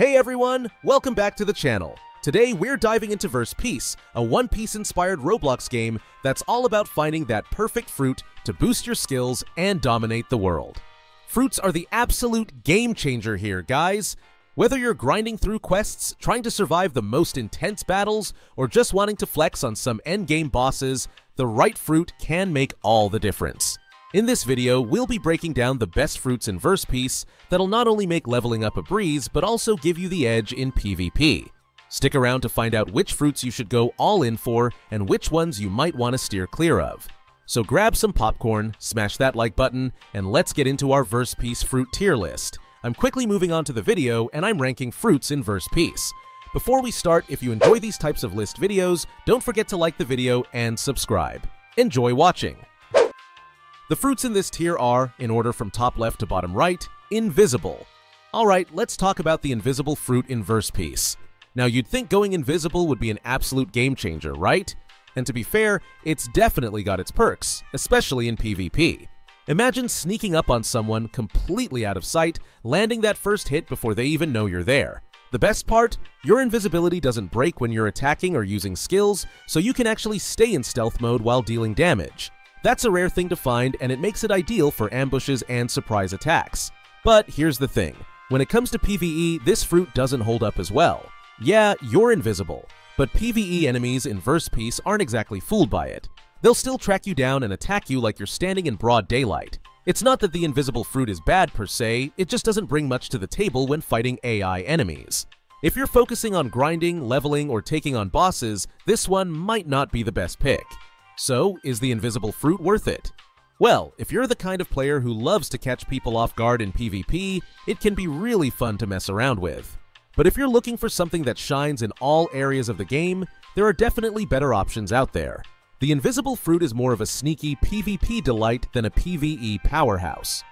Hey everyone, welcome back to the channel. Today we're diving into Verse Peace, a One Piece inspired Roblox game that's all about finding that perfect fruit to boost your skills and dominate the world. Fruits are the absolute game changer here, guys. Whether you're grinding through quests, trying to survive the most intense battles, or just wanting to flex on some endgame bosses, the right fruit can make all the difference. In this video, we'll be breaking down the best fruits in Verse Peace that'll not only make leveling up a breeze, but also give you the edge in PvP. Stick around to find out which fruits you should go all in for and which ones you might want to steer clear of. So grab some popcorn, smash that like button, and let's get into our Verse Peace fruit tier list. I'm quickly moving on to the video, and I'm ranking fruits in Verse Peace. Before we start, if you enjoy these types of list videos, don't forget to like the video and subscribe. Enjoy watching! The fruits in this tier are, in order from top left to bottom right, invisible. Alright, let's talk about the invisible fruit in Verse Peace. Now you'd think going invisible would be an absolute game changer, right? And to be fair, it's definitely got its perks, especially in PvP. Imagine sneaking up on someone completely out of sight, landing that first hit before they even know you're there. The best part? Your invisibility doesn't break when you're attacking or using skills, so you can actually stay in stealth mode while dealing damage. That's a rare thing to find, and it makes it ideal for ambushes and surprise attacks. But here's the thing, when it comes to PvE, this fruit doesn't hold up as well. Yeah, you're invisible, but PvE enemies in Verse Peace aren't exactly fooled by it. They'll still track you down and attack you like you're standing in broad daylight. It's not that the invisible fruit is bad per se, it just doesn't bring much to the table when fighting AI enemies. If you're focusing on grinding, leveling, or taking on bosses, this one might not be the best pick. So, is the invisible fruit worth it? Well, if you're the kind of player who loves to catch people off guard in PvP, it can be really fun to mess around with. But if you're looking for something that shines in all areas of the game, there are definitely better options out there. The invisible fruit is more of a sneaky PvP delight than a PvE powerhouse.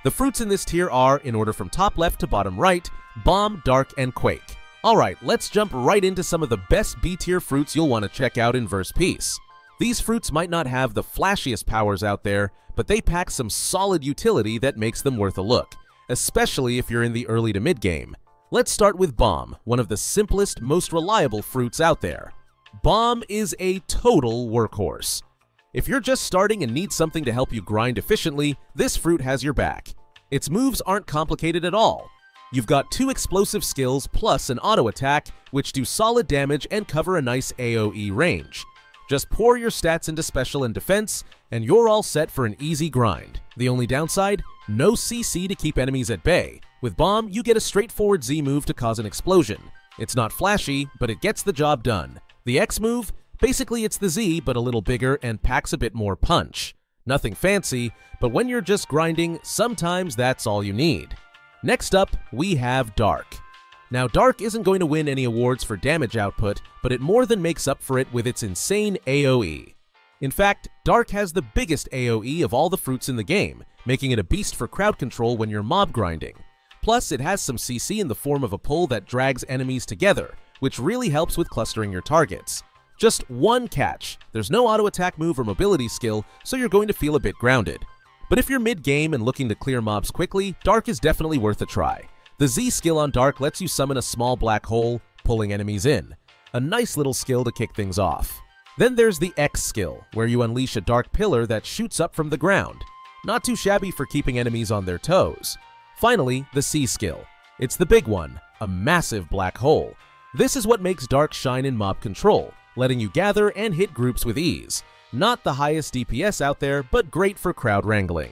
The fruits in this tier are, in order from top left to bottom right, Bomb, Dark, and Quake. Alright, let's jump right into some of the best B-tier fruits you'll want to check out in Verse Peace. These fruits might not have the flashiest powers out there, but they pack some solid utility that makes them worth a look, especially if you're in the early to mid-game. Let's start with Bomb, one of the simplest, most reliable fruits out there. Bomb is a total workhorse. If you're just starting and need something to help you grind efficiently, this fruit has your back. Its moves aren't complicated at all. You've got 2 explosive skills plus an auto attack, which do solid damage and cover a nice AoE range. Just pour your stats into special and defense, and you're all set for an easy grind. The only downside? No CC to keep enemies at bay. With Bomb, you get a straightforward Z move to cause an explosion. It's not flashy, but it gets the job done. The X move? Basically it's the Z, but a little bigger and packs a bit more punch. Nothing fancy, but when you're just grinding, sometimes that's all you need. Next up, we have Dark. Now, Dark isn't going to win any awards for damage output, but it more than makes up for it with its insane AoE. In fact, Dark has the biggest AoE of all the fruits in the game, making it a beast for crowd control when you're mob grinding. Plus, it has some CC in the form of a pull that drags enemies together, which really helps with clustering your targets. Just one catch, there's no auto attack move or mobility skill, so you're going to feel a bit grounded. But if you're mid-game and looking to clear mobs quickly, Dark is definitely worth a try. The Z skill on Dark lets you summon a small black hole, pulling enemies in. A nice little skill to kick things off. Then there's the X skill, where you unleash a dark pillar that shoots up from the ground. Not too shabby for keeping enemies on their toes. Finally, the C skill. It's the big one, a massive black hole. This is what makes Dark shine in mob control, letting you gather and hit groups with ease. Not the highest DPS out there, but great for crowd wrangling.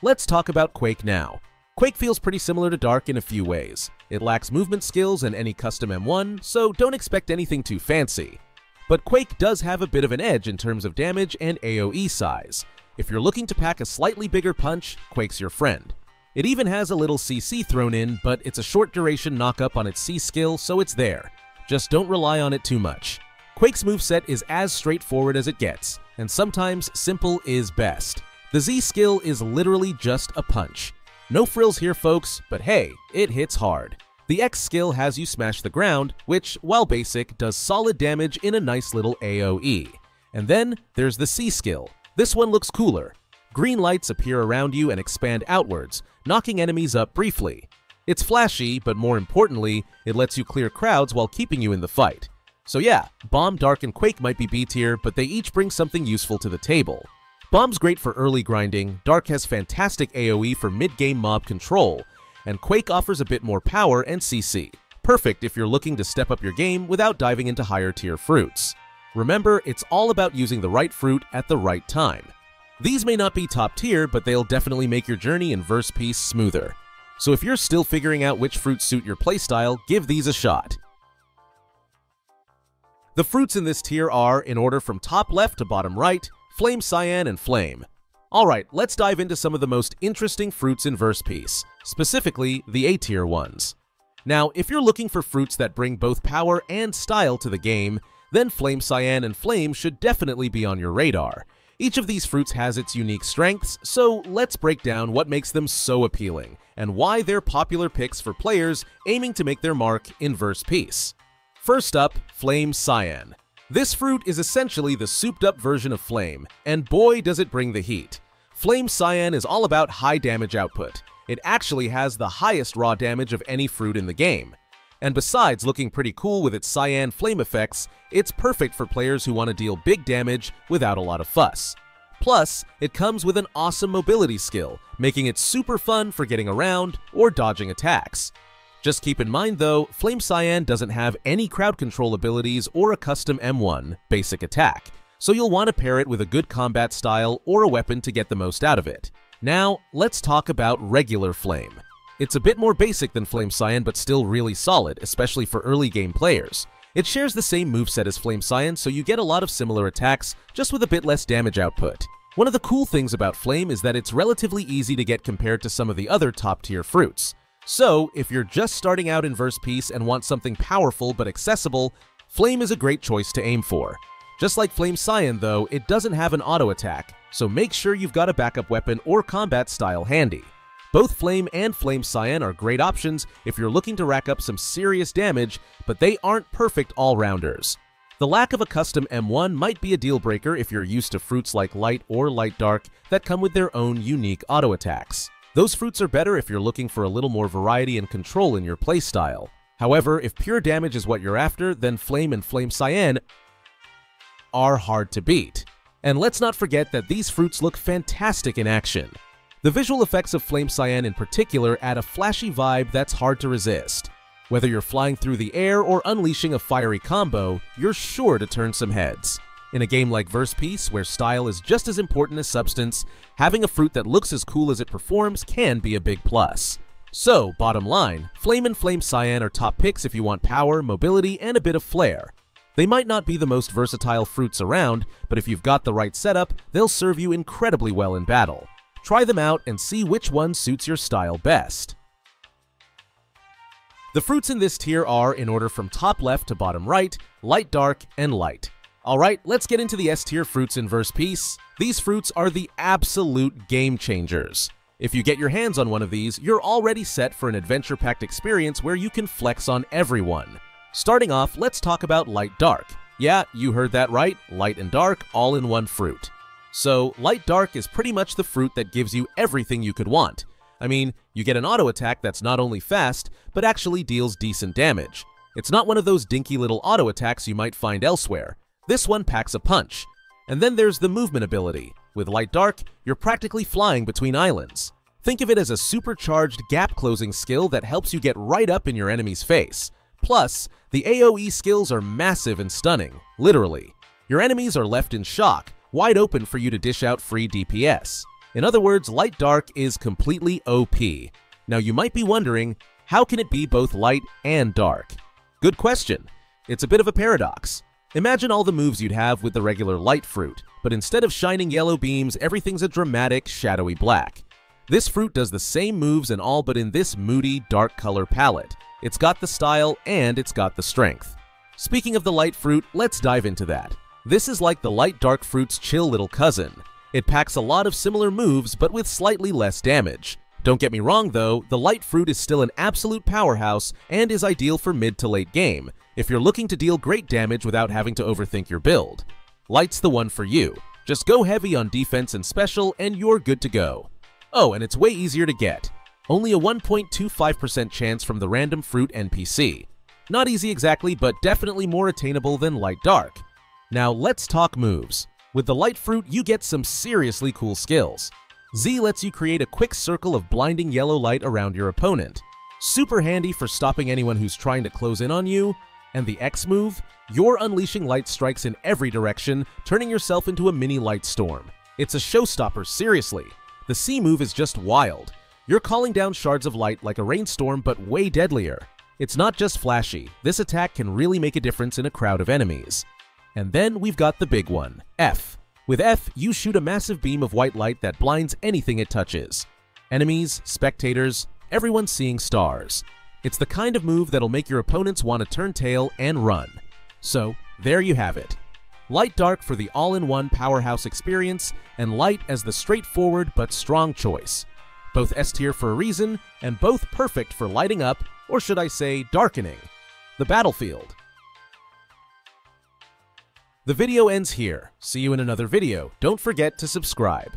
Let's talk about Quake now. Quake feels pretty similar to Dark in a few ways. It lacks movement skills and any custom M1, so don't expect anything too fancy. But Quake does have a bit of an edge in terms of damage and AoE size. If you're looking to pack a slightly bigger punch, Quake's your friend. It even has a little CC thrown in, but it's a short duration knock-up on its C skill, so it's there. Just don't rely on it too much. Quake's moveset is as straightforward as it gets, and sometimes simple is best. The Z skill is literally just a punch. No frills here, folks, but hey, it hits hard. The X skill has you smash the ground, which, while basic, does solid damage in a nice little AoE. And then there's the C skill. This one looks cooler. Green lights appear around you and expand outwards, knocking enemies up briefly. It's flashy, but more importantly, it lets you clear crowds while keeping you in the fight. So yeah, Bomb, Dark, and Quake might be B tier, but they each bring something useful to the table. Bomb's great for early grinding, Dark has fantastic AoE for mid-game mob control, and Quake offers a bit more power and CC. Perfect if you're looking to step up your game without diving into higher tier fruits. Remember, it's all about using the right fruit at the right time. These may not be top tier, but they'll definitely make your journey in Verse Peace smoother. So if you're still figuring out which fruits suit your playstyle, give these a shot. The fruits in this tier are, in order from top left to bottom right, Flame, Cyan, and Flame. Alright, let's dive into some of the most interesting fruits in Verse Peace, specifically the A tier ones. Now, if you're looking for fruits that bring both power and style to the game, then Flame, Cyan, and Flame should definitely be on your radar. Each of these fruits has its unique strengths, so let's break down what makes them so appealing, and why they're popular picks for players aiming to make their mark in Verse Peace. First up, Flame Cyan. This fruit is essentially the souped-up version of Flame, and boy does it bring the heat. Flame Cyan is all about high damage output. It actually has the highest raw damage of any fruit in the game. And besides looking pretty cool with its Cyan flame effects, it's perfect for players who want to deal big damage without a lot of fuss. Plus, it comes with an awesome mobility skill, making it super fun for getting around or dodging attacks. Just keep in mind though, Flame Cyan doesn't have any crowd control abilities or a custom M1 basic attack, so you'll want to pair it with a good combat style or a weapon to get the most out of it. Now, let's talk about regular Flame. It's a bit more basic than Flame Cyan, but still really solid, especially for early game players. It shares the same moveset as Flame Cyan, so you get a lot of similar attacks, just with a bit less damage output. One of the cool things about Flame is that it's relatively easy to get compared to some of the other top-tier fruits. So, if you're just starting out in Verse Peace and want something powerful but accessible, Flame is a great choice to aim for. Just like Flame Cyan though, it doesn't have an auto attack, so make sure you've got a backup weapon or combat style handy. Both Flame and Flame Cyan are great options if you're looking to rack up some serious damage, but they aren't perfect all-rounders. The lack of a custom M1 might be a deal breaker if you're used to fruits like Light or Light Dark that come with their own unique auto attacks. Those fruits are better if you're looking for a little more variety and control in your playstyle. However, if pure damage is what you're after, then Flame and Flame Cyan are hard to beat. And let's not forget that these fruits look fantastic in action. The visual effects of Flame Cyan in particular add a flashy vibe that's hard to resist. Whether you're flying through the air or unleashing a fiery combo, you're sure to turn some heads. In a game like Verse Peace, where style is just as important as substance, having a fruit that looks as cool as it performs can be a big plus. So, bottom line, Flame and Flame Cyan are top picks if you want power, mobility, and a bit of flair. They might not be the most versatile fruits around, but if you've got the right setup, they'll serve you incredibly well in battle. Try them out and see which one suits your style best. The fruits in this tier are, in order from top left to bottom right, Light, Dark, and Light. Alright, let's get into the S tier fruits in Verse Peace. These fruits are the absolute game changers. If you get your hands on one of these, you're already set for an adventure-packed experience where you can flex on everyone. Starting off, let's talk about Light Dark. Yeah, you heard that right, Light and Dark all in one fruit. So, Light Dark is pretty much the fruit that gives you everything you could want. I mean, you get an auto attack that's not only fast, but actually deals decent damage. It's not one of those dinky little auto attacks you might find elsewhere. This one packs a punch. And then there's the movement ability. With Light Dark, you're practically flying between islands. Think of it as a supercharged gap-closing skill that helps you get right up in your enemy's face. Plus, the AoE skills are massive and stunning, literally. Your enemies are left in shock, wide open for you to dish out free DPS. In other words, Light Dark is completely OP. Now you might be wondering, how can it be both light and dark? Good question. It's a bit of a paradox. Imagine all the moves you'd have with the regular light fruit, but instead of shining yellow beams, everything's a dramatic, shadowy black. This fruit does the same moves and all, but in this moody, dark color palette. It's got the style and it's got the strength. Speaking of the light fruit, let's dive into that. This is like the Light Dark fruit's chill little cousin. It packs a lot of similar moves, but with slightly less damage. Don't get me wrong though, the light fruit is still an absolute powerhouse and is ideal for mid to late game, if you're looking to deal great damage without having to overthink your build. Light's the one for you. Just go heavy on defense and special and you're good to go. Oh, and it's way easier to get. only a 1.25% chance from the random fruit NPC. Not easy exactly, but definitely more attainable than light dark. Now let's talk moves. With the light fruit, you get some seriously cool skills. Z lets you create a quick circle of blinding yellow light around your opponent. Super handy for stopping anyone who's trying to close in on you. And the X move, you're unleashing light strikes in every direction, turning yourself into a mini light storm. It's a showstopper, seriously. The C move is just wild. You're calling down shards of light like a rainstorm, but way deadlier. It's not just flashy. This attack can really make a difference in a crowd of enemies. And then we've got the big one, F. With F, you shoot a massive beam of white light that blinds anything it touches. Enemies, spectators, everyone's seeing stars. It's the kind of move that'll make your opponents want to turn tail and run. So, there you have it. Light dark for the all-in-one powerhouse experience, and light as the straightforward but strong choice. Both S tier for a reason, and both perfect for lighting up, or should I say darkening, the battlefield. The video ends here. See you in another video. Don't forget to subscribe.